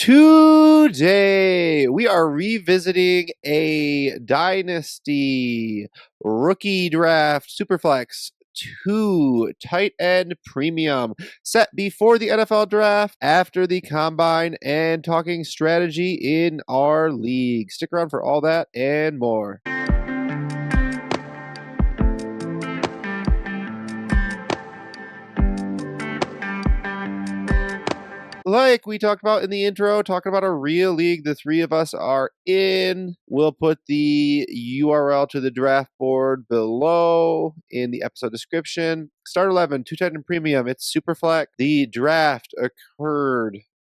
Today, we are revisiting a dynasty rookie draft superflex 2 tight end premium set before the NFL draft, after the combine, and talking strategy in our league. Stick around for all that and more. Like we talked about in the intro, talking about a real league the three of us are in. We'll put the URL to the draft board below in the episode description. Start 11, 2 tight end premium. It's Superflex. The draft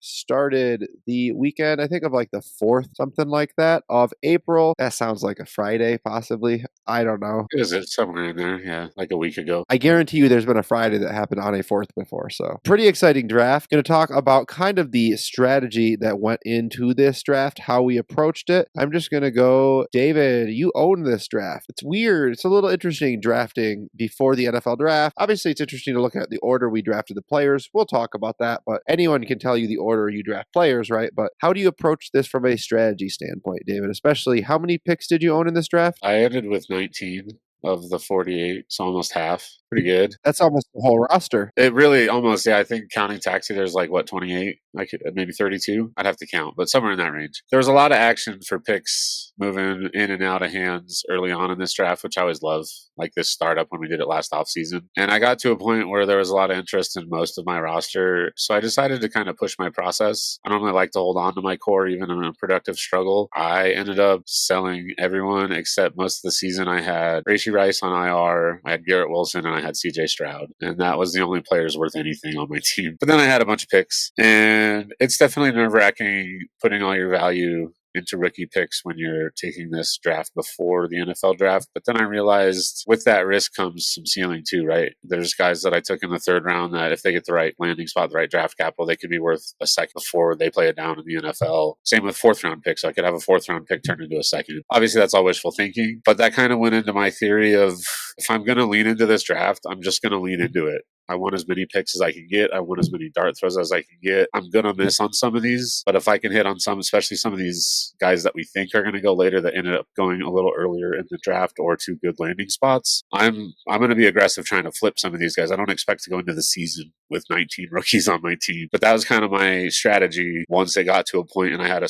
started the weekend, I think, of like the 4th, something like that, of April. That sounds like a Friday, possibly. I don't know. Is it somewhere in there? Yeah, like a week ago. I guarantee you there's been a Friday that happened on a 4th before. So pretty exciting draft. Going to talk about kind of the strategy that went into this draft, how we approached it. I'm just going to go, David, you own this draft. It's weird. It's a little interesting drafting before the NFL draft. Obviously, it's interesting to look at the order we drafted the players. We'll talk about that, but anyone can tell you the order you draft players, right? But how do you approach this from a strategy standpoint, David? Especially, how many picks did you own in this draft? I ended with 19 of the 48, so almost half. Pretty good. That's almost the whole roster. It really almost, yeah, I think counting taxi, there's like, what, 28? I could maybe 32? I'd have to count, but somewhere in that range. There was a lot of action for picks moving in and out of hands early on in this draft, which I always love, like this startup when we did it last offseason. And I got to a point where there was a lot of interest in most of my roster, so I decided to kind of push my process. I normally like to hold on to my core, even in a productive struggle. I ended up selling everyone except most of the season. I had Rashee Rice on IR, I had Garrett Wilson, and I had CJ Stroud. And that was the only players worth anything on my team. But then I had a bunch of picks, and it's definitely nerve-wracking putting all your value into rookie picks when you're taking this draft before the NFL draft. But then I realized with that risk comes some ceiling too, right? There's guys that I took in the 3rd round that if they get the right landing spot, the right draft capital, they could be worth a second before they play it down in the NFL. Same with 4th round picks. I could have a 4th round pick turn into a second. Obviously that's all wishful thinking, but that kind of went into my theory of, if I'm going to lean into this draft, I'm just going to lean into it. I want as many picks as I can get. I want as many dart throws as I can get. I'm going to miss on some of these, but if I can hit on some, especially some of these guys that we think are going to go later that ended up going a little earlier in the draft or to good landing spots, I'm going to be aggressive trying to flip some of these guys. I don't expect to go into the season with 19 rookies on my team, but that was kind of my strategy. Once it got to a point and I had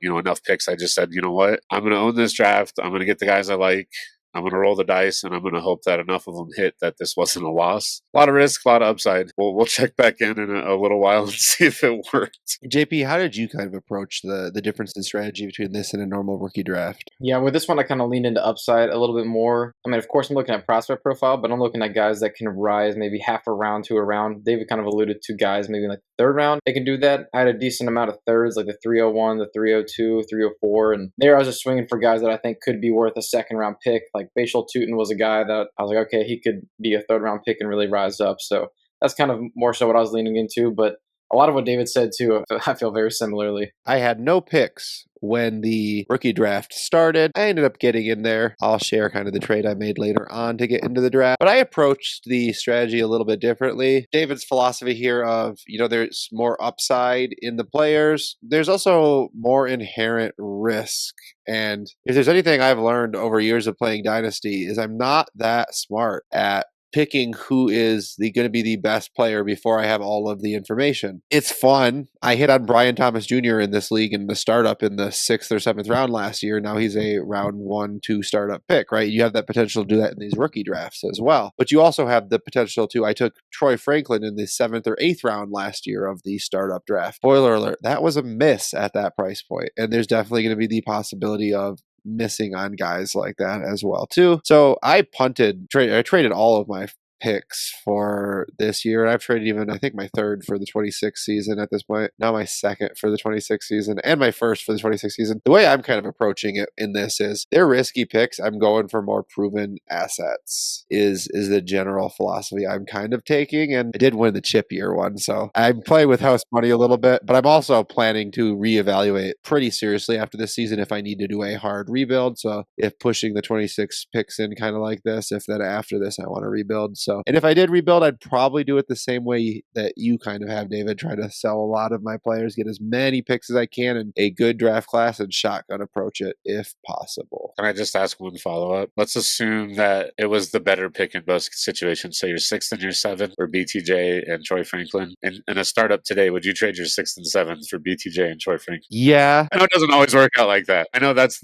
enough picks, I just said, you know what? I'm going to own this draft. I'm going to get the guys I like. I'm going to roll the dice, and I'm going to hope that enough of them hit that this wasn't a loss. A lot of risk, a lot of upside. We'll check back in a little while and see if it worked. JP, how did you kind of approach the difference in strategy between this and a normal rookie draft? Yeah, with this one, I kind of leaned into upside a little bit more. I mean, of course, I'm looking at prospect profile, but I'm looking at guys that can rise maybe half a round to a round. David kind of alluded to guys maybe like the 3rd round. They can do that. I had a decent amount of thirds, like the 301, the 302, 304. And there I was just swinging for guys that I think could be worth a 2nd round pick. Like Bashal Tutin was a guy that I was like, okay, he could be a 3rd round pick and really rise up. So that's kind of more so what I was leaning into. But a lot of what David said too, I feel very similarly. I had no picks when the rookie draft started. I ended up getting in there. I'll share kind of the trade I made later on to get into the draft. But I approached the strategy a little bit differently. David's philosophy here of, there's more upside in the players. There's also more inherent risk. And if there's anything I've learned over years of playing Dynasty is I'm not that smart at picking who is going to be the best player before I have all of the information. It's fun. I hit on Brian Thomas Jr. in this league in the startup in the 6th or 7th round last year. Now he's a round 1-2 startup pick, right? You have that potential to do that in these rookie drafts as well. But you also have the potential to, I took Troy Franklin in the 7th or 8th round last year of the startup draft. Spoiler alert, that was a miss at that price point. And there's definitely going to be the possibility of missing on guys like that as well too. So I traded all of my picks for this year. I've traded even, I think, my third for the 26th season at this point. Now my second for the 26th season and my first for the 26th season. The way I'm kind of approaching it in this is they're risky picks. I'm going for more proven assets is the general philosophy I'm kind of taking. And I did win the chip year one. So I'm playing with house money a little bit, but I'm also planning to reevaluate pretty seriously after this season if I need to do a hard rebuild. So if pushing the 26 picks in kind of like this, if then after this I want to rebuild. So So, and if I did rebuild, I'd probably do it the same way that you kind of have, David. Try to sell a lot of my players, get as many picks as I can in a good draft class, and shotgun approach it if possible. Can I just ask one follow up? Let's assume that it was the better pick in both situations. So your 6th and your 7th for BTJ and Troy Franklin. And in a startup today, would you trade your 6th and 7th for BTJ and Troy Franklin? Yeah. I know it doesn't always work out like that. I know that's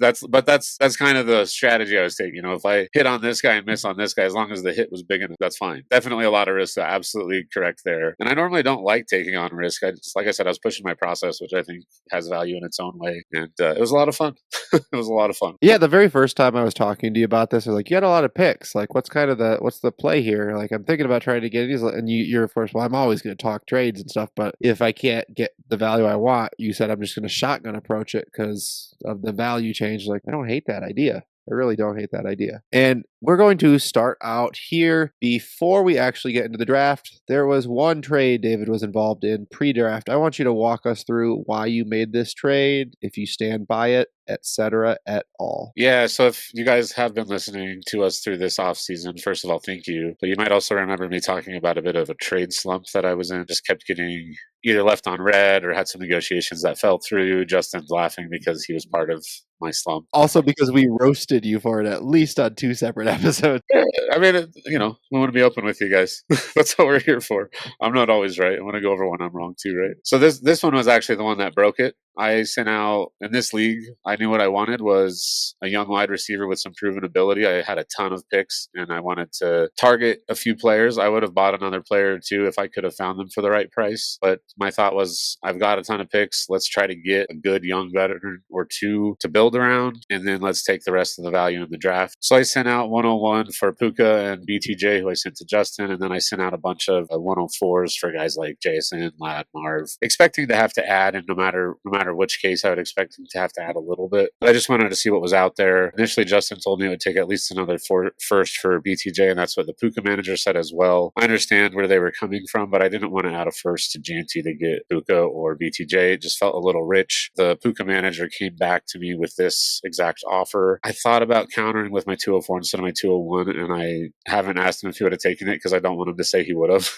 kind of the strategy I was taking. You know, if I hit on this guy and miss on this guy, as long as the hit was big enough, that's fine. Definitely a lot of risk. Absolutely correct there. And I normally don't like taking on risk. Like I said, I was pushing my process, which I think has value in its own way. And it was a lot of fun. It was a lot of fun. Yeah, the very first time I was talking to you about this, I was like, you had a lot of picks. Like, what's the play here? Like, I'm thinking about trying to get these. And you're of course, well, I'm always going to talk trades and stuff. But if I can't get the value I want, you said I'm just going to shotgun approach it because of the value change. Like, I don't hate that idea. I really don't hate that idea. And we're going to start out here. Before we actually get into the draft, there was one trade David was involved in pre-draft. I want you to walk us through why you made this trade, if you stand by it, etc. at all. Yeah, so if you guys have been listening to us through this offseason, first of all, thank you. But you might also remember me talking about a bit of a trade slump that I was in. Just kept getting either left on red or had some negotiations that fell through. Justin's laughing because he was part of my slump. Also because we roasted you for it at least on 2 separate episodes. I mean, we want to be open with you guys. That's what we're here for. I'm not always right. I want to go over when I'm wrong too, right? So this one was actually the one that broke it. I sent out in this league, I knew what I wanted was a young wide receiver with some proven ability. I had a ton of picks and I wanted to target a few players. I would have bought another player or two if I could have found them for the right price. But my thought was, I've got a ton of picks. Let's try to get a good young veteran or two to build around. And then let's take the rest of the value in the draft. So I sent out 101 for Puka and BTJ, who I sent to Justin. And then I sent out a bunch of 104s for guys like Jason, Ladd, Marv, expecting to have to add. And no matter which case, I would expect him to have to add a little bit. But I just wanted to see what was out there. Initially, Justin told me it would take at least another first for BTJ, and that's what the Puka manager said as well. I understand where they were coming from, but I didn't want to add a first to Janty to get Puka or BTJ. It just felt a little rich. The Puka manager came back to me with this exact offer. I thought about countering with my 204 instead of my 201, and I haven't asked him if he would have taken it because I don't want him to say he would have.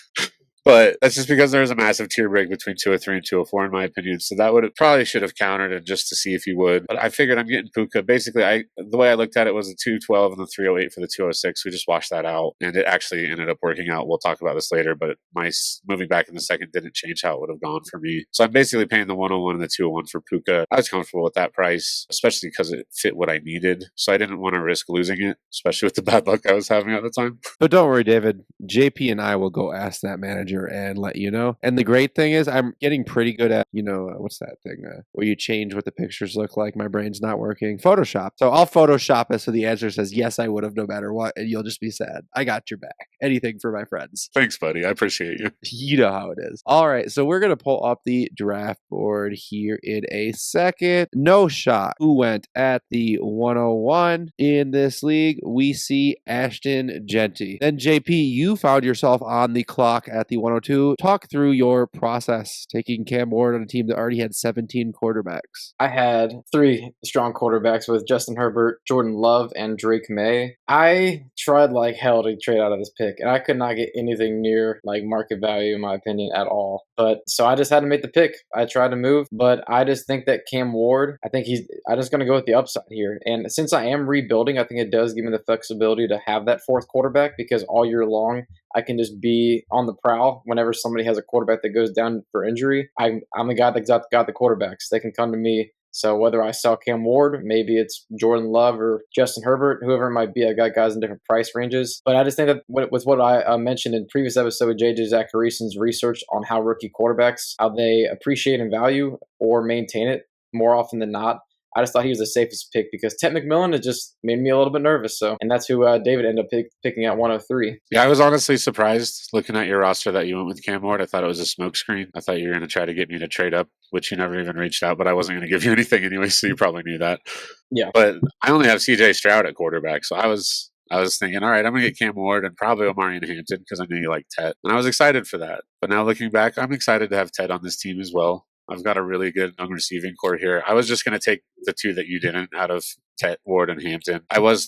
But that's just because there's a massive tier break between 203 and 204, in my opinion. So that probably should have countered it just to see if he would. But I figured I'm getting Puka. Basically, the way I looked at it was the 212 and the 308 for the 206. We just washed that out, and it actually ended up working out. We'll talk about this later, but my moving back in the second didn't change how it would have gone for me. So I'm basically paying the 101 and the 201 for Puka. I was comfortable with that price, especially because it fit what I needed. So I didn't want to risk losing it, especially with the bad luck I was having at the time. But don't worry, David. JP and I will go ask that manager and let you know. And the great thing is I'm getting pretty good at, what's that thing where you change what the pictures look like. My brain's not working. Photoshop. So I'll Photoshop it so the answer says, yes, I would have no matter what. And you'll just be sad. I got your back. Anything for my friends. Thanks, buddy. I appreciate you. You know how it is. All right. So we're going to pull up the draft board here in a second. No shot. Who went at the 101 in this league? We see Ashton Genty. Then JP, you found yourself on the clock at the 102. Talk through your process taking Cam Ward on a team that already had 17 quarterbacks. I had 3 strong quarterbacks with Justin Herbert, Jordan Love, and Drake May. I tried like hell to trade out of this pick, and I could not get anything near like market value in my opinion at all. But so I just had to make the pick. I tried to move, but I just think that Cam Ward, I'm just going to go with the upside here. And since I am rebuilding, I think it does give me the flexibility to have that 4th quarterback because all year long, I can just be on the prowl whenever somebody has a quarterback that goes down for injury. I'm the guy that got the quarterbacks. They can come to me. So whether I sell Cam Ward, maybe it's Jordan Love or Justin Herbert, whoever it might be, I got guys in different price ranges. But I just think that with what I mentioned in previous episode with JJ Zacharyason's research on how rookie quarterbacks, how they appreciate and value or maintain it more often than not, I just thought he was the safest pick because Ted McMillan, it just made me a little bit nervous. So, and that's who David ended up picking at 103. Yeah, I was honestly surprised looking at your roster that you went with Cam Ward. I thought it was a smokescreen. I thought you were going to try to get me to trade up, which you never even reached out, but I wasn't going to give you anything anyway, so you probably knew that. Yeah. But I only have CJ Stroud at quarterback, so I was thinking, all right, I'm going to get Cam Ward and probably Omarion Hampton because I knew you liked Ted. And I was excited for that. But now looking back, I'm excited to have Ted on this team as well. I've got a really good young receiving core here. I was just going to take the 2 that you didn't out of Tet, Ward, and Hampton. I was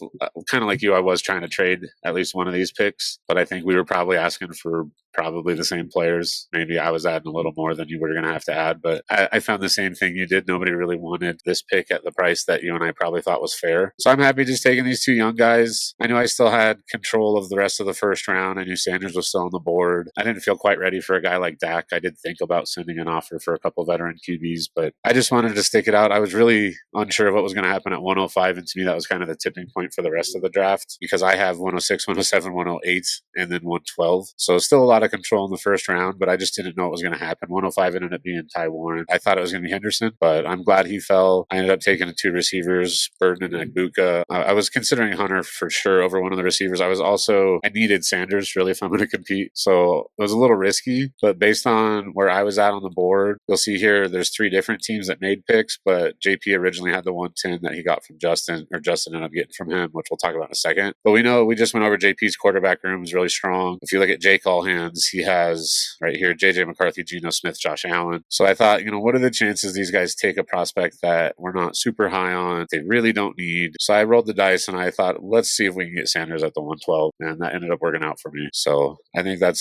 kind of like you. I was trying to trade at least one of these picks, but I think we were probably asking for probably the same players. Maybe I was adding a little more than you were going to have to add, but I found the same thing you did. Nobody really wanted this pick at the price that you and I probably thought was fair. So I'm happy just taking these two young guys. I knew I still had control of the rest of the first round. I knew Sanders was still on the board. I didn't feel quite ready for a guy like Dak. I did think about sending an offer for a couple veteran QBs, but I just wanted to stick it out. I was really unsure of what was going to happen at 105, and to me that was kind of the tipping point for the rest of the draft because I have 106, 107, 108, and then 112. So still a lot of control in the first round, but I just didn't know what was going to happen. 105 ended up being Ty Warren. I thought it was going to be Henderson, but I'm glad he fell. I ended up taking the two receivers, Burden and Agbuka. I was considering Hunter for sure over one of the receivers. I needed Sanders really if I'm going to compete. So it was a little risky, but based on where I was at on the board, you'll see here there's three different teams that made picks, but JP originally had the 110 that he got from Justin, or Justin ended up getting from him, which we'll talk about in a second. But we just went over JP's quarterback room is really strong. If you look at Jake Allhands, he has right here JJ McCarthy, Geno Smith, Josh Allen. So I thought, what are the chances these guys take a prospect that we're not super high on, they really don't need? So I rolled the dice and I thought, let's see if we can get Sanders at the 112, and that ended up working out for me. So I think I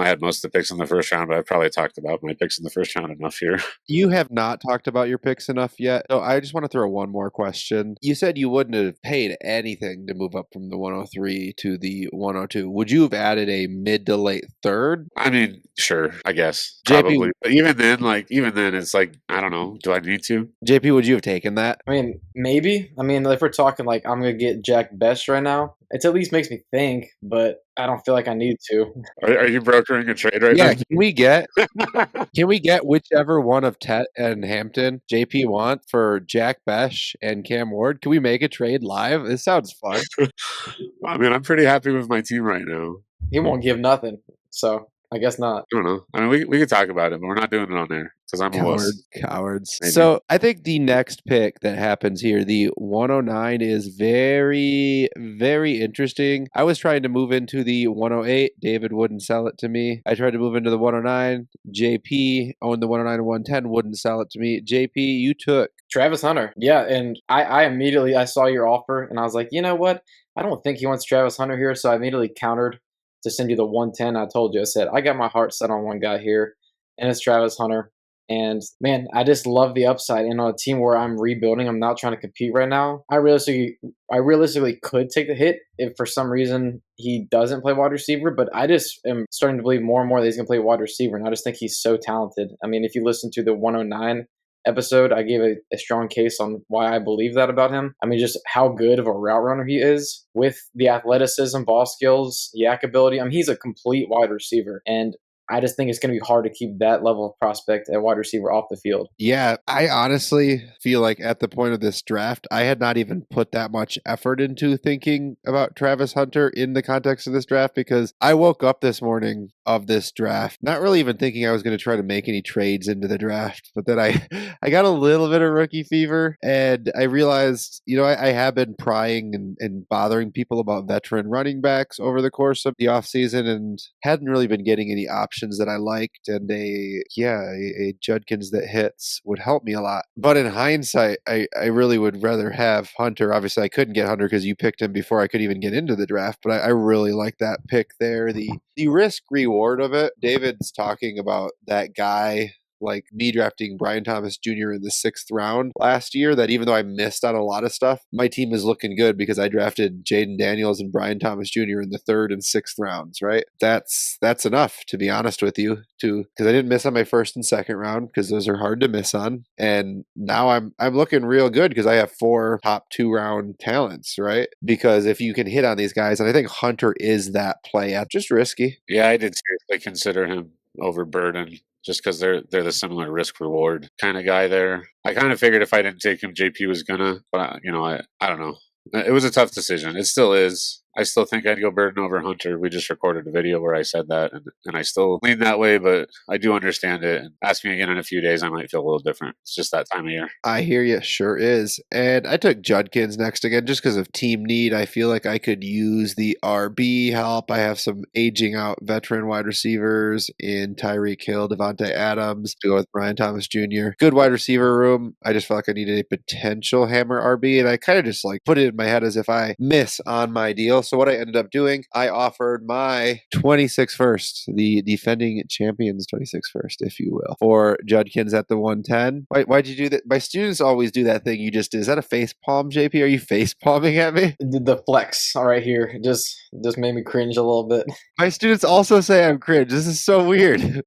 had most of the picks in the first round, but I've probably talked about my picks in the first round enough here. You have not talked about your picks enough yet. So I just want to throw one more question. You said you wouldn't have paid anything to move up from the 103 to the 102. Would you have added a mid to late third? I mean, sure, I guess. JP, probably. But even then, it's like, I don't know. Do I need to? JP, would you have taken that? I mean, maybe. I mean, if we're talking like I'm going to get Jack Best right now, it at least makes me think, but I don't feel like I need to. Are you brokering a trade right now? Yeah, can we get whichever one of Tet and Hampton JP want for Jack Besh and Cam Ward? Can we make a trade live? This sounds fun. I mean, I'm pretty happy with my team right now. He won't give nothing, so I guess not. I don't know. I mean, we could talk about it, but we're not doing it on there because I'm a wuss. Cowards. Maybe. So I think the next pick that happens here, the 109, is very, very interesting. I was trying to move into the 108. David wouldn't sell it to me. I tried to move into the 109. JP owned the 109 and 110, wouldn't sell it to me. JP, you took Travis Hunter. Yeah, and I immediately saw your offer, and I was like, you know what? I don't think he wants Travis Hunter here, so I immediately countered to send you the 110. I told you, I said, I got my heart set on one guy here, and it's Travis Hunter. And man, I just love the upside. And on a team where I'm rebuilding, I'm not trying to compete right now. I realistically could take the hit if for some reason he doesn't play wide receiver, but I just am starting to believe more and more that he's going to play wide receiver. And I just think he's so talented. I mean, if you listen to the 109 episode, I gave a strong case on why I believe that about him. I mean, just how good of a route runner he is with the athleticism, ball skills, yak ability. I mean, he's a complete wide receiver. And I just think it's going to be hard to keep that level of prospect at wide receiver off the field. Yeah, I honestly feel like at the point of this draft, I had not even put that much effort into thinking about Travis Hunter in the context of this draft because I woke up this morning of this draft not really even thinking I was going to try to make any trades into the draft. But then I got a little bit of rookie fever and I realized, I have been prying and bothering people about veteran running backs over the course of the offseason and hadn't really been getting any options that I liked, and a Judkins that hits would help me a lot. But in hindsight, I really would rather have Hunter. Obviously, I couldn't get Hunter because you picked him before I could even get into the draft, but I really like that pick there. The risk reward of it, David's talking about that guy like me drafting Brian Thomas Jr. in the 6th round last year, that even though I missed on a lot of stuff, my team is looking good because I drafted Jaden Daniels and Brian Thomas Jr. in the 3rd and 6th rounds, right? That's enough, to be honest with you, because I didn't miss on my 1st and 2nd round because those are hard to miss on. And now I'm looking real good because I have 4 top 2-round talents, right? Because if you can hit on these guys, and I think Hunter is that play at just risky. Yeah, I did seriously consider him over Burden. Just because they're the similar risk reward kind of guy there. I kind of figured if I didn't take him, JP was gonna, but I don't know. It was a tough decision. It still is. I still think I'd go Burden over Hunter. We just recorded a video where I said that, and I still lean that way, but I do understand it. And ask me again in a few days, I might feel a little different. It's just that time of year. I hear you, sure is. And I took Judkins next again just because of team need. I feel like I could use the RB help. I have some aging out veteran wide receivers in Tyreek Hill, Devontae Adams, to go with Brian Thomas Jr. Good wide receiver room. I just felt like I needed a potential hammer RB, and I kind of just like put it in my head as if I miss on my deal. So what I ended up doing, I offered my 26 first, the defending champions 26 first, if you will, for Judkins at the 110. Why'd you do that? My students always do that thing you just did. Is that a face palm, JP? Are you face palming at me? The flex right here just made me cringe a little bit. My students also say I'm cringe. This is so weird.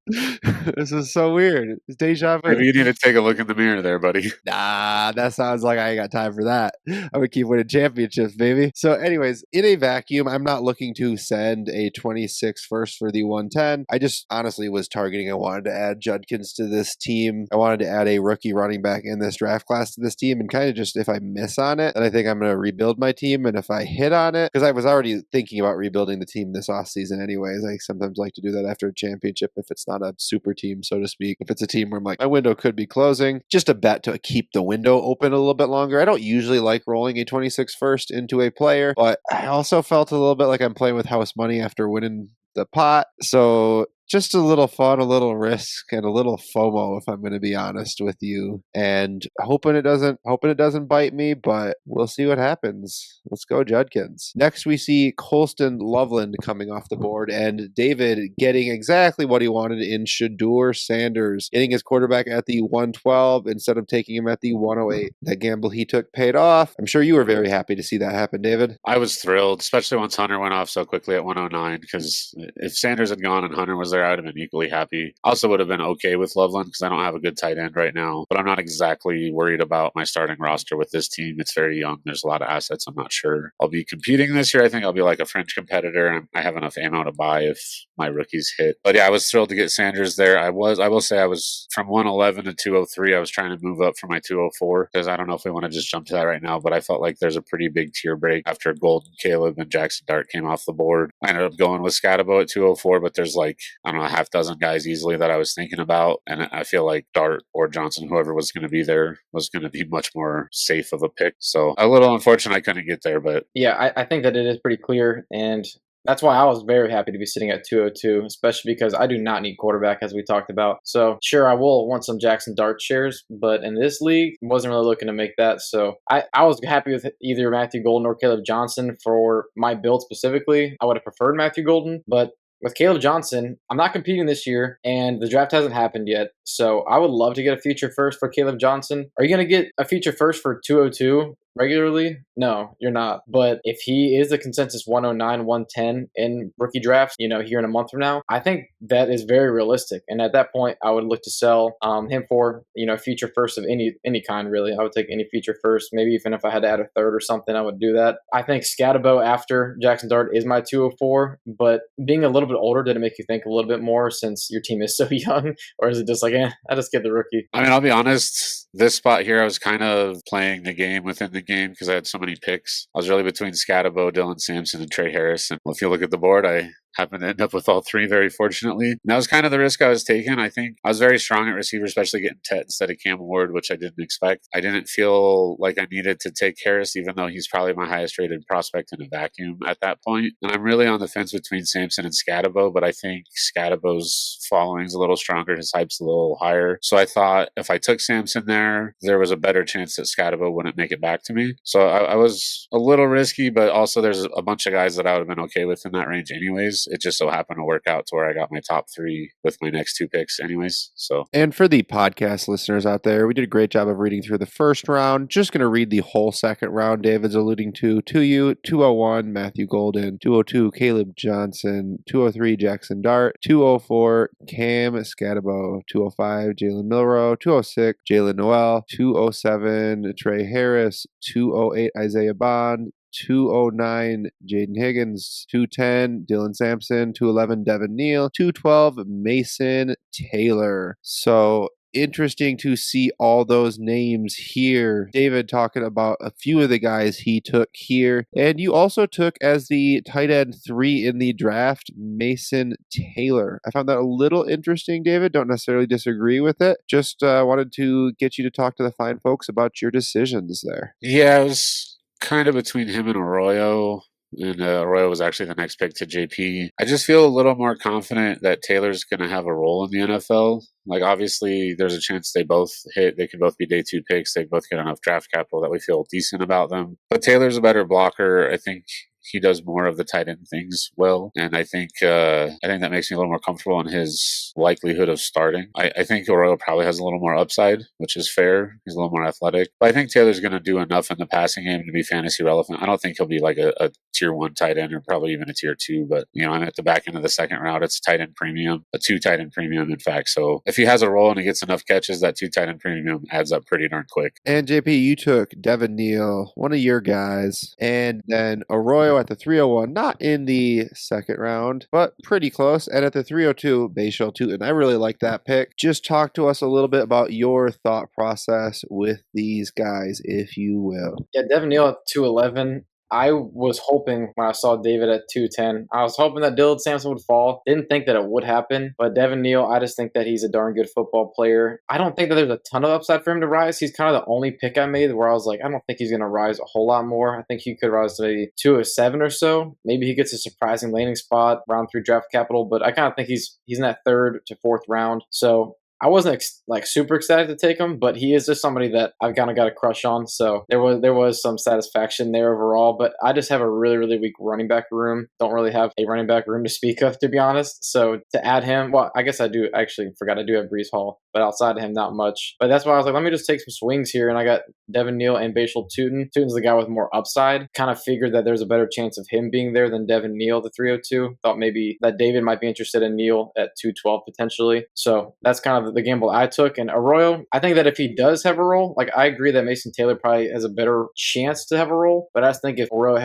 This is so weird. It's deja vu. Maybe you need to take a look in the mirror there, buddy. Nah, that sounds like I ain't got time for that. I'm gonna keep winning championships, baby. So, anyways, in a vacuum, I'm not looking to send a 26 first for the 110. I just honestly was targeting. I wanted to add Judkins to this team. I wanted to add a rookie running back in this draft class to this team, and kind of just if I miss on it, then I think I'm gonna rebuild my team. And if I hit on it, because I was already thinking about rebuilding the team this offseason anyways. I sometimes like to do that after a championship if it's not a super team, so to speak. If it's a team where I'm like, my window could be closing, just a bet to keep the window open a little bit longer. I don't usually like rolling a 26 first into a player, but I also felt a little bit like I'm playing with house money after winning the pot. So just a little fun, a little risk, and a little FOMO, if I'm going to be honest with you. And hoping it doesn't bite me, but we'll see what happens. Let's go, Judkins. Next, we see Colston Loveland coming off the board, and David getting exactly what he wanted in Shedeur Sanders, getting his quarterback at the 112 instead of taking him at the 108. That gamble he took paid off. I'm sure you were very happy to see that happen, David. I was thrilled, especially once Hunter went off so quickly at 109, because if Sanders had gone and Hunter was there, I would have been equally happy. Also would have been okay with Loveland because I don't have a good tight end right now, but I'm not exactly worried about my starting roster with this team. It's very young. There's a lot of assets. I'm not sure I'll be competing this year. I think I'll be like a French competitor, and I have enough ammo to buy if my rookies hit. But yeah, I was thrilled to get Sanders there. I will say I was from 111 to 203. I was trying to move up for my 204 because I don't know if we want to just jump to that right now, but I felt like there's a pretty big tier break after Golden, Caleb, and Jackson Dart came off the board. I ended up going with Scatabo at 204, but there's like, I don't know, a half dozen guys easily that I was thinking about, and I feel like Dart or Johnson, whoever was going to be there, was going to be much more safe of a pick. So a little unfortunate I couldn't get there, but yeah, I think that it is pretty clear, and that's why I was very happy to be sitting at 202, especially because I do not need quarterback, as we talked about. So sure, I will want some Jackson Dart shares, but in this league, wasn't really looking to make that. So I was happy with either Matthew Golden or Caleb Johnson for my build specifically. I would have preferred Matthew Golden, but with Caleb Johnson, I'm not competing this year, and the draft hasn't happened yet. So I would love to get a future first for Caleb Johnson. Are you going to get a future first for 202 regularly? No, you're not. But if he is the consensus 109, 110 in rookie drafts, here in a month from now, I think that is very realistic. And at that point, I would look to sell him for, future first of any kind, really. I would take any future first. Maybe even if I had to add a third or something, I would do that. I think Scatabo after Jackson Dart is my 204, but being a little bit older, did it make you think a little bit more since your team is so young? Or is it just like, I just get the rookie? I mean, I'll be honest, this spot here, I was kind of playing the game within the game because I had so many picks. I was really between Scatabo, Dylan Sampson, and Trey Harris. And if you look at the board, I happened to end up with all three, very fortunately. And that was kind of the risk I was taking. I think I was very strong at receiver, especially getting Tet instead of Cam Ward, which I didn't expect. I didn't feel like I needed to take Harris, even though he's probably my highest rated prospect in a vacuum at that point. And I'm really on the fence between Sampson and Scatabo, but I think Scatabo's following's a little stronger. His hype's a little higher. So I thought if I took Sampson there was a better chance that Scatabo wouldn't make it back to me. So I was a little risky, but also there's a bunch of guys that I would have been okay with in that range anyways. It just so happened to work out to where I got my top three with my next two picks anyways. So, and for the podcast listeners out there, we did a great job of reading through the first round. Just going to read the whole second round. David's alluding to you, 201 Matthew Golden, 202 Caleb Johnson, 203 Jackson Dart, 204 Cam Scatabo, 205 Jalen Milrow, 206 Jalen Noel, 207 Trey Harris, 208 Isaiah Bond, 209 Jaden Higgins, 210 Dylan Sampson, 211 Devin Neal, 212 Mason Taylor. So interesting to see all those names here. David talking about a few of the guys he took here. And you also took as the tight end 3 in the draft, Mason Taylor. I found that a little interesting, David. Don't necessarily disagree with it. Just wanted to get you to talk to the fine folks about your decisions there. Yeah, it was kind of between him and Arroyo. And Arroyo was actually the next pick to JP. I just feel a little more confident that Taylor's going to have a role in the NFL. Like, obviously, there's a chance they both hit. They can both be day 2 picks. They both get enough draft capital that we feel decent about them. But Taylor's a better blocker. I think he does more of the tight end things well, and I think that makes me a little more comfortable in his likelihood of starting. I think Arroyo probably has a little more upside, which is fair. He's a little more athletic, but I think Taylor's going to do enough in the passing game to be fantasy relevant. I don't think he'll be like a tier 1 tight end or probably even a tier 2, but I'm at the back end of the second round. It's tight end premium, a 2 tight end premium, in fact. So if he has a role and he gets enough catches, that 2 tight end premium adds up pretty darn quick. And JP, you took Devin Neal, one of your guys, and then Arroyo at the 301, not in the second round, but pretty close. And at the 302, Bayshel Tootin. I really like that pick. Just talk to us a little bit about your thought process with these guys, if you will. Yeah, Devin Neal at 211. I was hoping when I saw David at 210, I was hoping that Dillard Sampson would fall. Didn't think that it would happen, but Devin Neal, I just think that he's a darn good football player. I don't think that there's a ton of upside for him to rise. He's kind of the only pick I made where I was like, I don't think he's going to rise a whole lot more. I think he could rise to maybe 207 or so. Maybe he gets a surprising landing spot, round 3 draft capital, but I kind of think he's in that 3rd to 4th round. So I wasn't super excited to take him, but he is just somebody that I've kind of got a crush on. So there was some satisfaction there overall. But I just have a really, really weak running back room. Don't really have a running back room to speak of, to be honest. So to add him, well, I guess I do actually forgot I do have Breece Hall, but outside of him, not much. But that's why I was like, let me just take some swings here. And I got Devin Neal and Bayshel Tootin. Tootin's the guy with more upside. Kind of figured that there's a better chance of him being there than Devin Neal, the 302. Thought maybe that David might be interested in Neal at 212 potentially. So that's kind of the gamble I took. And Arroyo, I think that if he does have a role, like I agree that Mason Taylor probably has a better chance to have a role, but I just think if Arroyo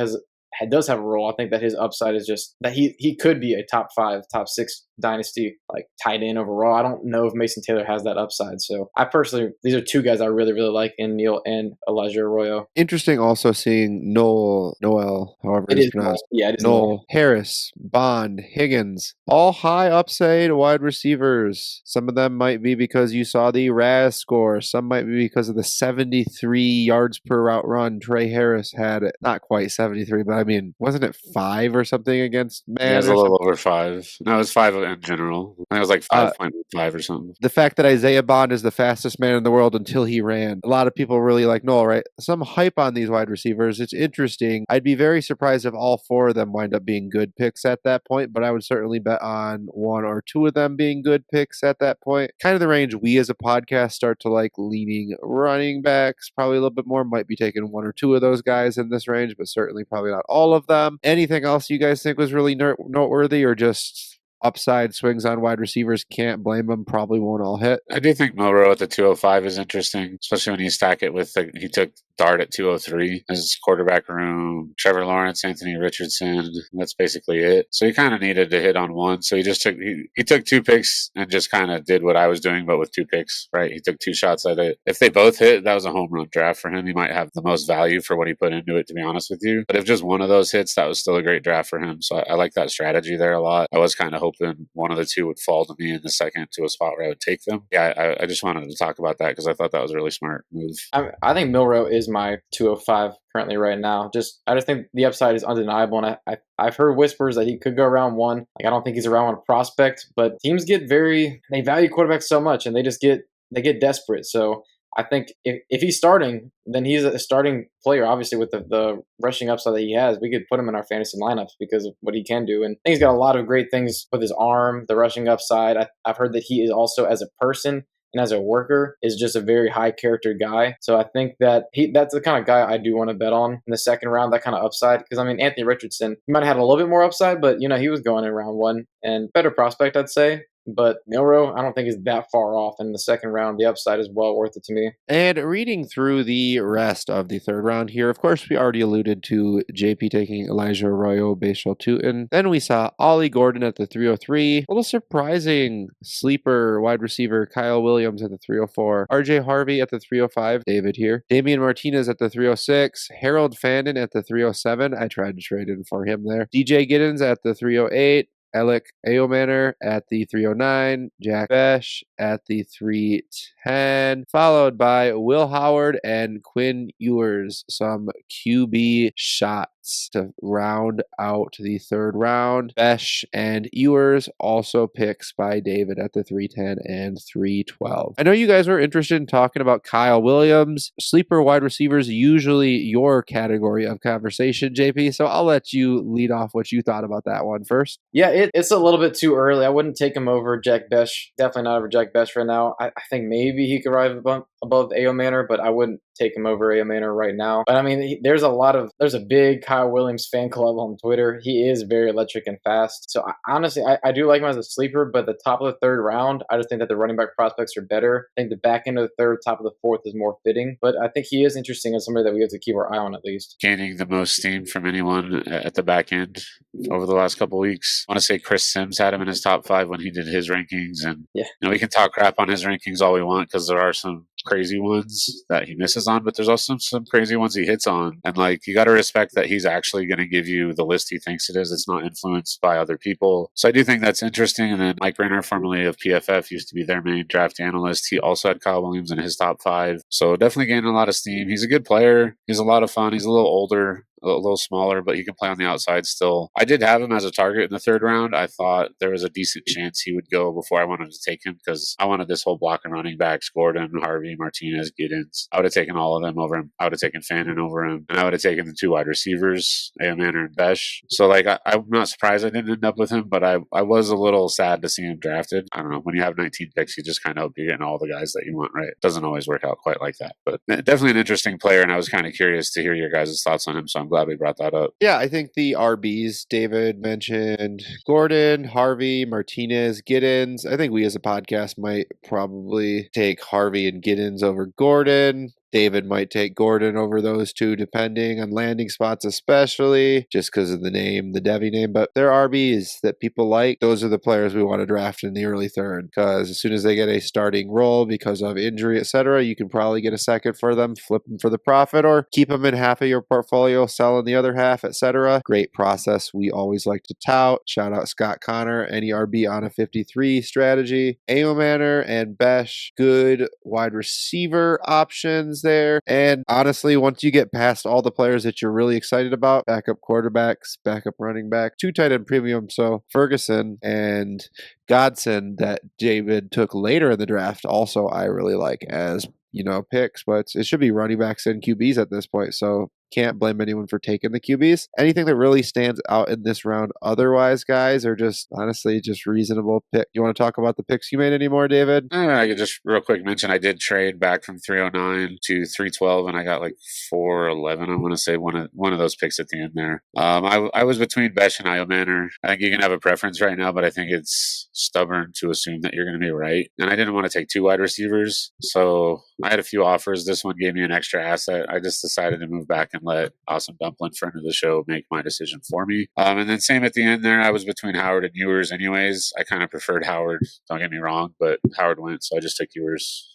does have a role, I think that his upside is just that he could be a top 5, top 6 dynasty like tight end overall. I don't know if Mason Taylor has that upside. So I personally, these are 2 guys I really, really like in Neal and Elijah Arroyo. Interesting also seeing Noel, however it it's is pronounced. Yeah, it is Noel, Harris, Bond, Higgins, all high upside wide receivers. Some of them might be because you saw the RAS score. Some might be because of the 73 yards per route run Trey Harris had. Not quite 73, but I mean, wasn't it 5 or something against man? Yeah, it was a little over 5. No, it was 5 in general. I think it was like 5.5 or something. The fact that Isaiah Bond is the fastest man in the world until he ran. A lot of people really like Noel, right? Some hype on these wide receivers. It's interesting. I'd be very surprised if all 4 of them wind up being good picks at that point, but I would certainly bet on 1 or 2 of them being good picks at that point. Kind of the range we as a podcast start to like leaning running backs. Probably a little bit more. Might be taking 1 or 2 of those guys in this range, but certainly probably not all of them. Anything else you guys think was really noteworthy, or just upside swings on wide receivers? Can't blame them. Probably won't all hit. I do think Milrow at the 205 is interesting, especially when you stack it with he took Dart at 203 as his quarterback room, Trevor Lawrence, Anthony Richardson. That's basically it. So he kind of needed to hit on 1. So he just took he took 2 picks and just kind of did what I was doing, but with 2 picks, right? He took 2 shots at it. If they both hit, that was a home run draft for him. He might have the most value for what he put into it, to be honest with you. But if just one of those hits, that was still a great draft for him. So I like that strategy there a lot. I was kind of hoping one of the 2 would fall to me in the second to a spot where I would take them. Yeah, I just wanted to talk about that because I thought that was a really smart move. I think Milrow is my 205 currently right now. I just think the upside is undeniable, and I've heard whispers that he could go round 1. Like I don't think he's a round 1 prospect, but teams they value quarterbacks so much, and they get desperate. So I think if he's starting, then he's a starting player, obviously, with the rushing upside that he has. We could put him in our fantasy lineups because of what he can do. And I think he's got a lot of great things with his arm, the rushing upside. I've heard that he is also, as a person and as a worker, is just a very high character guy. So I think that that's the kind of guy I do want to bet on in the second round, that kind of upside. Because, I mean, Anthony Richardson, he might have had a little bit more upside, but, he was going in round 1 and better prospect, I'd say. But Milroe, I don't think is that far off in the second round. The upside is well worth it to me. And reading through the rest of the third round here, of course, we already alluded to JP taking Elijah Arroyo, Bashal Tutin. Then we saw Ollie Gordon at the 303. A little surprising sleeper wide receiver Kyle Williams at the 304. RJ Harvey at the 305. David here. Damian Martinez at the 306. Harold Fandon at the 307. I tried to trade in for him there. DJ Giddens at the 308. Alec Aomanor at the 309, Jack Besh at the 310, followed by Will Howard and Quinn Ewers, some QB shots to round out the third round. Besh and Ewers also picks by David at the 310 and 312. I know you guys were interested in talking about Kyle Williams. Sleeper wide receivers, usually your category of conversation, JP, so I'll let you lead off what you thought about that one first. Yeah, it's a little bit too early. I wouldn't take him over Jack Besh. Definitely not over Jack Besh right now. I think maybe he could rise above A.O. Manor, but I wouldn't take him over A.O. Manor right now. But I mean, there's a big Kyle Williams fan club on Twitter. He is very electric and fast. So honestly, I do like him as a sleeper, but the top of the third round, I just think that the running back prospects are better. I think the back end of the third, top of the fourth is more fitting. But I think he is interesting as somebody that we have to keep our eye on at least. Gaining the most steam from anyone at the back end over the last couple of weeks. I want to say Chris Sims had him in his top 5 when he did his rankings, and we can talk crap on his rankings all we want because there are some crazy ones that he misses on, but there's also some crazy ones he hits on, and like you got to respect that he's actually going to give you the list he thinks it is. It's not influenced by other people, so I do think that's interesting. And then Mike Brenner, formerly of PFF, used to be their main draft analyst. He also had Kyle Williams in his top 5, so definitely gaining a lot of steam. He's a good player. He's a lot of fun. He's a little older, a little smaller, but he can play on the outside still. I did have him as a target in the third round. I thought there was a decent chance he would go before I wanted to take him because I wanted this whole block and running backs, Gordon, Harvey, Martinez, Giddens. I would have taken all of them over him. I would have taken Fannin over him, and I would have taken the 2 wide receivers, Manor and Besh. So like I'm not surprised I didn't end up with him, but I was a little sad to see him drafted. I don't know. When you have 19 picks, you just kind of hope you're getting all the guys that you want, right? It doesn't always work out quite like that, but definitely an interesting player, and I was kind of curious to hear your guys' thoughts on him, so I'm glad we brought that up. Yeah, I think the RBs David mentioned, Gordon, Harvey, Martinez, Giddens. I think we as a podcast might probably take Harvey and Giddens over Gordon. David might take Gordon over those two, depending on landing spots, especially just because of the name, the Devi name. But they're RBs that people like. Those are the players we want to draft in the early third, because as soon as they get a starting role because of injury, etc., you can probably get a second for them, flip them for the profit, or keep them in half of your portfolio, sell in the other half, etc. Great process. We always like to tout. Shout out Scott Connor, any RB on a 53 strategy. A.O. Manor and Besh, good wide receiver options there. And honestly, once you get past all the players that you're really excited about, backup quarterbacks, backup running back, 2 tight end premium, so Ferguson and Godson that David took later in the draft, also I really like as picks, but it should be running backs and QBs at this point, so can't blame anyone for taking the QBs. Anything that really stands out in this round otherwise, guys, or just honestly just reasonable pick? You want to talk about the picks you made anymore, David? I could just real quick mention I did trade back from 309 to 312, and I got like 411. I want to say one of those picks at the end there. I was between Besh and Io Manor. I think you can have a preference right now, but I think it's stubborn to assume that you're going to be right. And I didn't want to take 2 wide receivers, so I had a few offers. This one gave me an extra asset. I just decided to move back and let Awesome Dumpling, friend of the show, make my decision for me. And then same at the end there, I was between Howard and Ewers anyways. I kind of preferred Howard, don't get me wrong, but Howard went, so I just took Ewers.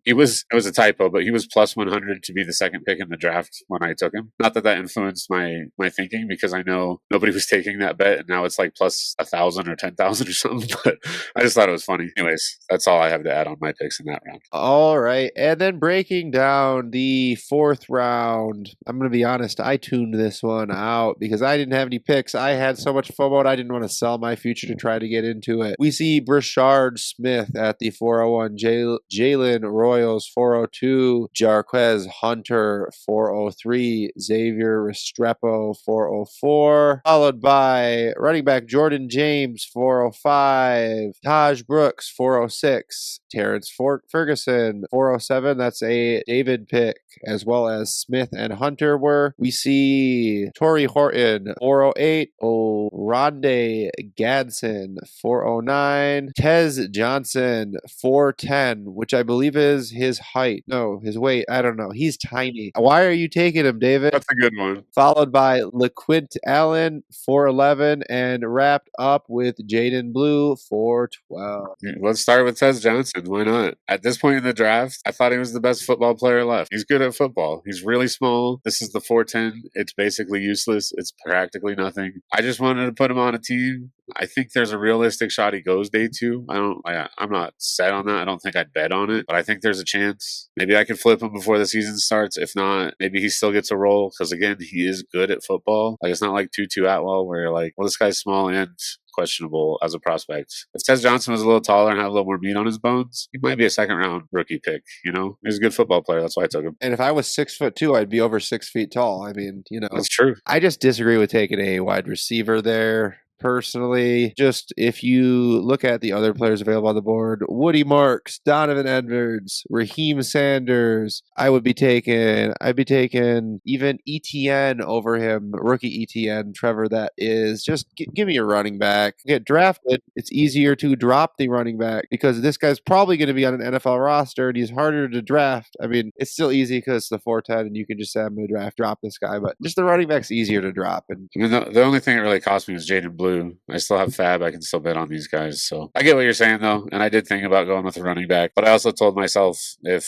It was a typo, but he was plus 100 to be the second pick in the draft when I took him. Not that influenced my thinking, because I know nobody was taking that bet, and now it's like plus 1,000 or 10,000 or something. But I just thought it was funny. Anyways, that's all I have to add on my picks in that round. All right, and then breaking down the fourth round, I'm going to be honest, I tuned this one out because I didn't have any picks. I had so much FOMO, and I didn't want to sell my future to try to get into it. We see Brashard Smith at the 401, Jalen Royals 402, Jarquez Hunter 403, Xavier Restrepo 404, followed by running back Jordan James 405, Taj Brooks 406, Terrence Ferguson 407. That's a David pick, as well as Smith and Hunter center were. We see Torrey Horton, 408. Rondé Gadsden, 409. Tez Johnson, 410, which I believe is his height. No, his weight. I don't know. He's tiny. Why are you taking him, David? That's a good one. Followed by LeQuint Allen, 411, and wrapped up with Jaden Blue, 412. Let's start with Tez Johnson. Why not? At this point in the draft, I thought he was the best football player left. He's good at football. He's really small. This is the 410. It's basically useless. It's practically nothing. I just wanted to put him on a team. I think there's a realistic shot he goes day 2. I'm not set on that. I don't think I'd bet on it, but I think there's a chance. Maybe I could flip him before the season starts. If not, maybe he still gets a role because, again, he is good at football. Like, it's not like Tutu Atwell where you're like, well, this guy's small and questionable as a prospect. If Tez Johnson was a little taller and had a little more meat on his bones, he might be a second-round rookie pick. He's a good football player. That's why I took him. And if I was 6'2", I'd be over 6 feet tall. I mean, That's true. I just disagree with taking a wide receiver there. Personally, just if you look at the other players available on the board, Woody Marks, Donovan Edwards, Raheem Sanders, I'd be taking even ETN over him, rookie ETN, Trevor, that is. Just give me a running back. Get drafted. It's easier to drop the running back because this guy's probably going to be on an NFL roster and he's harder to draft. I mean, it's still easy because it's the 410 and you can just say, I'm going to drop this guy, but just the running back's easier to drop. And I mean, the only thing that really cost me was Jaden Blue. I still have Fab. I can still bet on these guys. So I get what you're saying, though. And I did think about going with a running back. But I also told myself if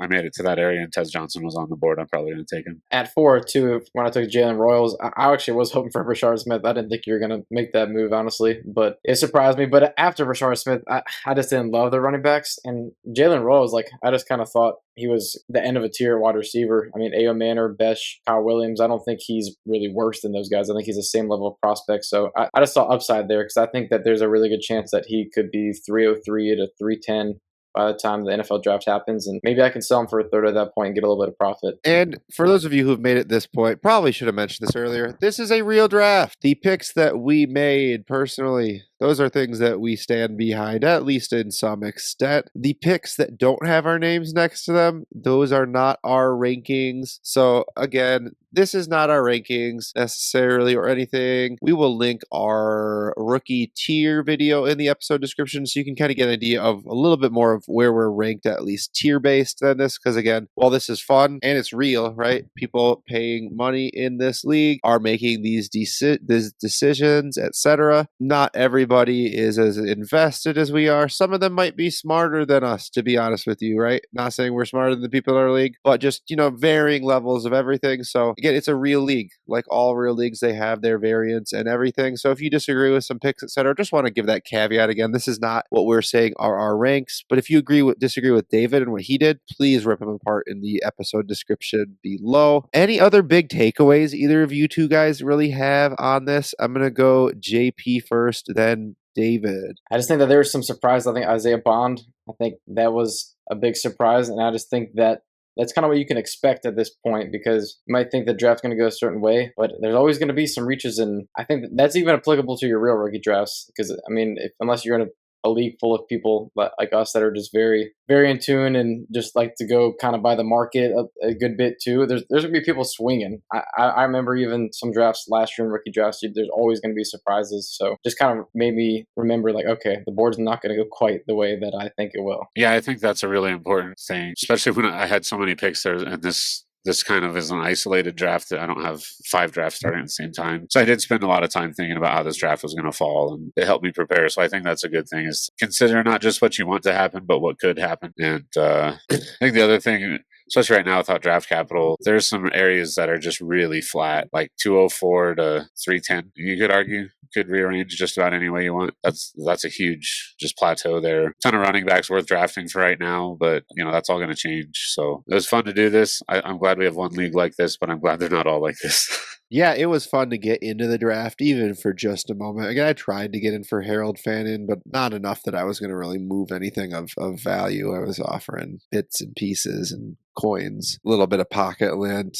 I made it to that area and Tez Johnson was on the board, I'm probably going to take him. At 4, too, when I took Jalen Royals, I actually was hoping for Rashard Smith. I didn't think you were going to make that move, honestly, but it surprised me. But after Rashard Smith, I just didn't love the running backs. And Jalen Royals, I just kind of thought he was the end of a tier wide receiver. I mean, A.O. Manor, Besh, Kyle Williams, I don't think he's really worse than those guys. I think he's the same level of prospect. So I just saw upside there because I think that there's a really good chance that he could be 303 to 310 by the time the NFL draft happens, and maybe I can sell him for a third at that point and get a little bit of profit. And for those of you who've made it this point, probably should have mentioned this earlier, this is a real draft. The picks that we made personally, those are things that we stand behind, at least in some extent. The picks that don't have our names next to them, those are not our rankings. So again, this is not our rankings necessarily or anything. We will link our rookie tier video in the episode description so you can kind of get an idea of a little bit more of where we're ranked, at least tier based than this. Because again, while this is fun and it's real, right? People paying money in this league are making these decisions, etc. Not everybody is as invested as we are. Some of them might be smarter than us, to be honest with you, right? Not saying we're smarter than the people in our league, but just, varying levels of everything. So again, it's a real league. Like all real leagues, they have their variants and everything. So if you disagree with some picks, etc., just want to give that caveat again. This is not what we're saying are our ranks, but if you disagree with David and what he did, please rip him apart in the episode description below. Any other big takeaways either of you two guys really have on this? I'm going to go JP first, then David. I just think that there was some surprise. I think Isaiah Bond, I think that was a big surprise. And I just think that that's kind of what you can expect at this point because you might think the draft's going to go a certain way, but there's always going to be some reaches. And I think that's even applicable to your real rookie drafts because, I mean, unless you're in a league full of people like us that are just very, very in tune and just like to go kind of by the market a good bit too. There's going to be people swinging. I remember even some drafts last year in rookie drafts, there's always going to be surprises. So just kind of made me remember okay, the board's not going to go quite the way that I think it will. Yeah, I think that's a really important thing, especially when I had so many picks there and this kind of is an isolated draft. I don't have 5 drafts starting at the same time. So I did spend a lot of time thinking about how this draft was going to fall, and it helped me prepare. So I think that's a good thing, is consider not just what you want to happen, but what could happen. And I think the other thing, especially right now without draft capital, there's some areas that are just really flat, like 204 to 310. You could argue, could rearrange just about any way you want. That's a huge just plateau there. Ton of running backs worth drafting for right now, but that's all going to change. So it was fun to do this. I'm glad we have one league like this, but I'm glad they're not all like this. Yeah, it was fun to get into the draft, even for just a moment. Again, I tried to get in for Harold Fannin, but not enough that I was going to really move anything of value. I was offering bits and pieces and coins, a little bit of pocket lint,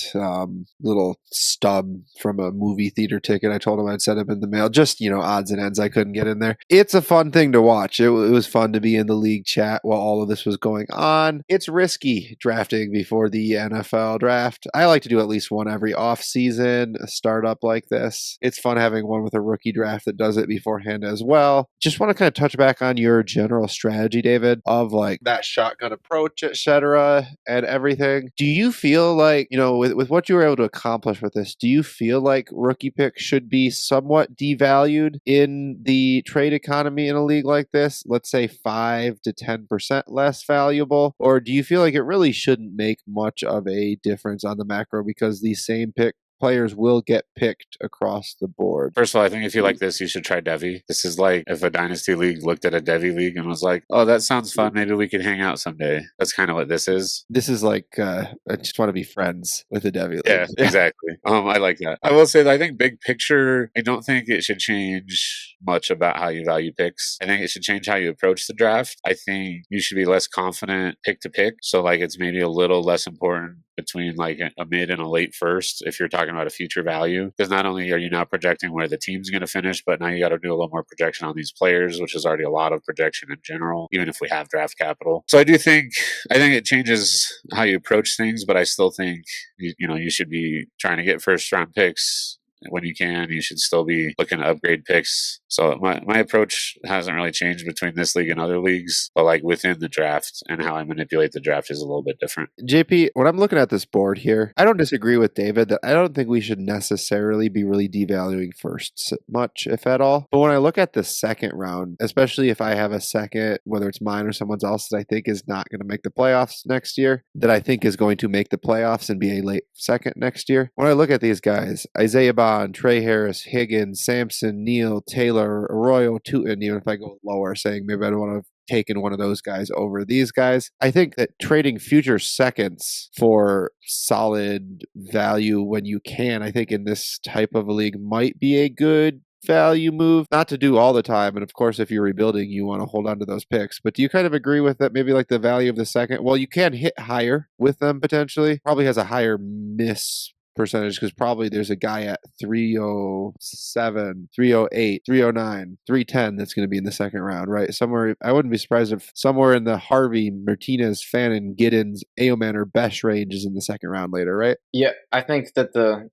little stub from a movie theater ticket. I told him I'd send him in the mail. Just, odds and ends I couldn't get in there. It's a fun thing to watch. It was fun to be in the league chat while all of this was going on. It's risky drafting before the NFL draft. I like to do at least one every offseason, a startup like this. It's fun having one with a rookie draft that does it beforehand as well. Just want to kind of touch back on your general strategy, David, of like that shotgun approach, etc., and everything. Do you feel like, with what you were able to accomplish with this, do you feel like rookie picks should be somewhat devalued in the trade economy in a league like this? Let's say 5 to 10% less valuable? Or do you feel like it really shouldn't make much of a difference on the macro because these same players will get picked across the board? First of all, I think if you like this, you should try Devi. This is like if a dynasty league looked at a Devi league and was like, oh, that sounds fun. Maybe we could hang out someday. That's kind of what this is. This is like, I just want to be friends with the Devi league. Yeah, exactly. I like that. I will say that I think big picture, I don't think it should change much about how you value picks. I think it should change how you approach the draft. I think you should be less confident pick to pick. So like it's maybe a little less important between like a mid and a late first if you're talking about a future value, because not only are you now projecting where the team's going to finish, but now you got to do a little more projection on these players, which is already a lot of projection in general, even if we have draft capital. So I think it changes how you approach things, but I still think you should be trying to get first round picks when you can. You should still be looking to upgrade picks. So my approach hasn't really changed between this league and other leagues, but like within the draft and how I manipulate the draft is a little bit different. JP, when I'm looking at this board here, I don't disagree with David that I don't think we should necessarily be really devaluing firsts much, if at all. But when I look at the second round, especially if I have a second, whether it's mine or someone else's, I think is not going to make the playoffs next year, that I think is going to make the playoffs and be a late second next year. When I look at these guys, Isaiah Bond, Trey Harris, Higgins, Sampson, Neal, Taylor, Arroyo, Tootin, even if I go lower, saying maybe I don't want to taken one of those guys over these guys. I think that trading future seconds for solid value when you can, I think in this type of a league might be a good value move, not to do all the time. And of course, if you're rebuilding, you want to hold on to those picks. But do you kind of agree with that? Maybe like the value of the second? Well, you can hit higher with them potentially. Probably has a higher miss percentage because probably there's a guy at 307, 308, 309, 310 that's going to be in the second round, right? Somewhere, I wouldn't be surprised if somewhere in the Harvey, Martinez, Fannin, Giddens, Aoman, or Besh range is in the second round later, right? Yeah, I think that the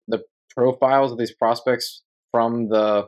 profiles of these prospects from the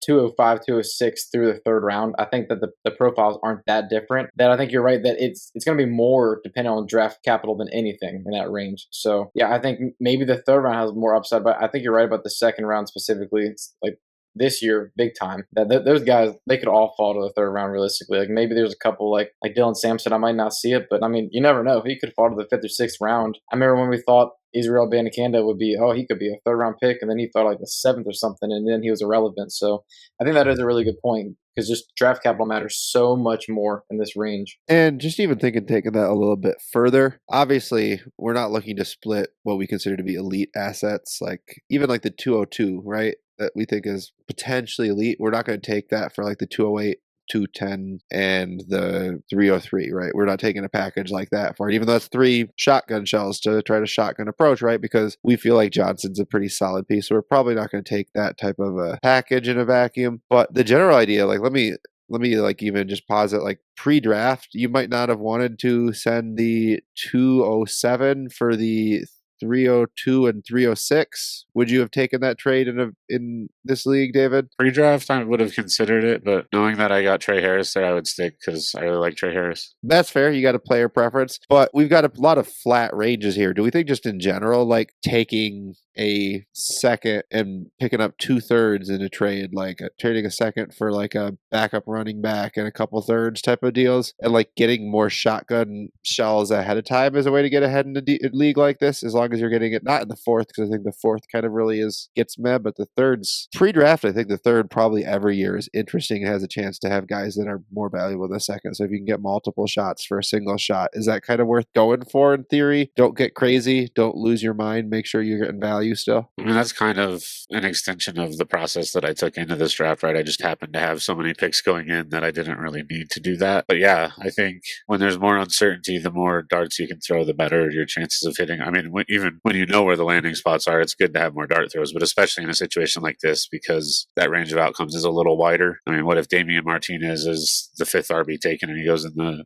205, 206 through the third round, I think that the profiles aren't that different. That I think you're right that it's going to be more dependent on draft capital than anything in that range. So yeah, I think maybe the third round has more upside, but I think you're right about the second round specifically. It's like this year, big time. That those guys, they could all fall to the third round realistically. Like maybe there's a couple like Dylan Sampson, I might not see it, but I mean, you never know. He could fall to the fifth or sixth round. I remember when we thought Israel Bandicanda would be, he could be a third round pick, and then he thought like the seventh or something, and then he was irrelevant. So I think that is a really good point because just draft capital matters so much more in this range. And just even taking that a little bit further, obviously we're not looking to split what we consider to be elite assets, like even like the 202, right? That we think is potentially elite. We're not going to take that for like the 208, 210, and the 303, right? We're not taking a package like that for it, even though that's 3 shotgun shells to try to shotgun approach, right? Because we feel like Johnson's a pretty solid piece. So we're probably not going to take that type of a package in a vacuum. But the general idea, like let me like even just pause it, like pre-draft, you might not have wanted to send the 207 for the 302 and 306. Would you have taken that trade in this league, David? Pre-draft, I would have considered it, but knowing that I got Trey Harris there, I would stick because I really like Trey Harris. That's fair. You got a player preference, but we've got a lot of flat ranges here. Do we think just in general, like taking a second and picking up 2/3 in a trade, like trading a second for like a backup running back and a couple thirds type of deals, and like getting more shotgun shells ahead of time is a way to get ahead in a league like this, as long long as you're getting it not in the fourth, because I think the fourth kind of really gets meh, but the third's pre-draft. I think the third probably every year is interesting. It has a chance to have guys that are more valuable than the second. So if you can get multiple shots for a single shot, is that kind of worth going for in theory? Don't get crazy. Don't lose your mind. Make sure you're getting value still. I mean, that's kind of an extension of the process that I took into this draft, right? I just happened to have so many picks going in that I didn't really need to do that. But yeah, I think when there's more uncertainty, the more darts you can throw, the better your chances of hitting. I mean, even when you know where the landing spots are, it's good to have more dart throws, but especially in a situation like this, because that range of outcomes is a little wider. I mean, what if Damian Martinez is the fifth RB taken and he goes in the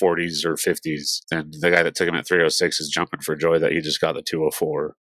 40s or 50s, then the guy that took him at 306 is jumping for joy that he just got the 204,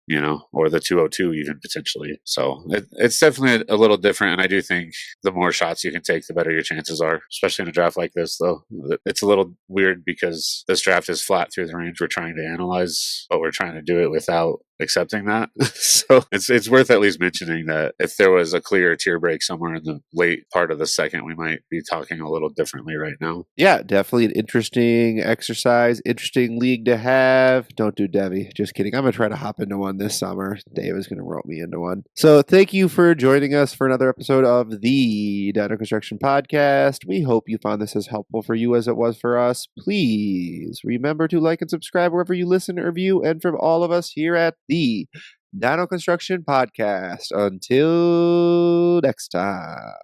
or the 202 even potentially. So it's definitely a little different, and I do think the more shots you can take, the better your chances are, especially in a draft like this, though. It's a little weird because this draft is flat through the range we're trying to analyze, but we're trying to do it without accepting that. So it's worth at least mentioning that if there was a clear tier break somewhere in the late part of the second, we might be talking a little differently right now. Yeah, definitely an interesting exercise, interesting league to have. Don't do Debbie. Just kidding. I'm going to try to hop into one this summer. Dave is going to rope me into one. So thank you for joining us for another episode of the Dino Construction Podcast. We hope you found this as helpful for you as it was for us. Please remember to like and subscribe wherever you listen or view. And from all of us here at the Dino Construction Podcast, until next time.